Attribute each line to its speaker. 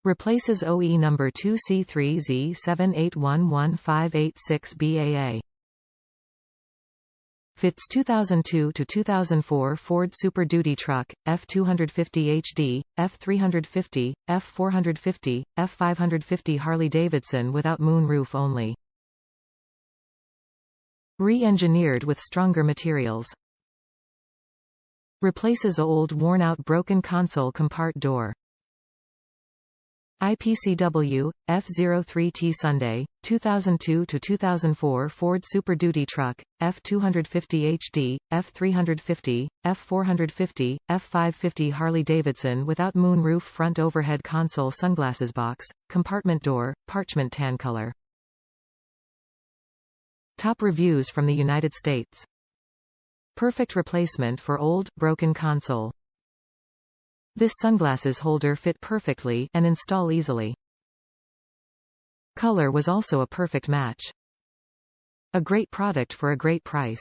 Speaker 1: Replaces OE number 2C3Z7811586BAA. Fits 2002 to 2004 Ford Super Duty truck, F250 HD, F350, F450, F550 Harley Davidson without moon roof only. Re-engineered with stronger materials. Replaces old worn-out broken console compart door. IPCW F03T-SUN 2002 to 2004 Ford Super Duty truck, F250 HD, F350, F450, F550 Harley Davidson without moon roof front overhead console sunglasses box, compartment door, parchment tan color. Top reviews from the United States. Perfect replacement for old, broken console. This sunglasses holder fit perfectly and install easily. Color was also a perfect match. A great product for a great price.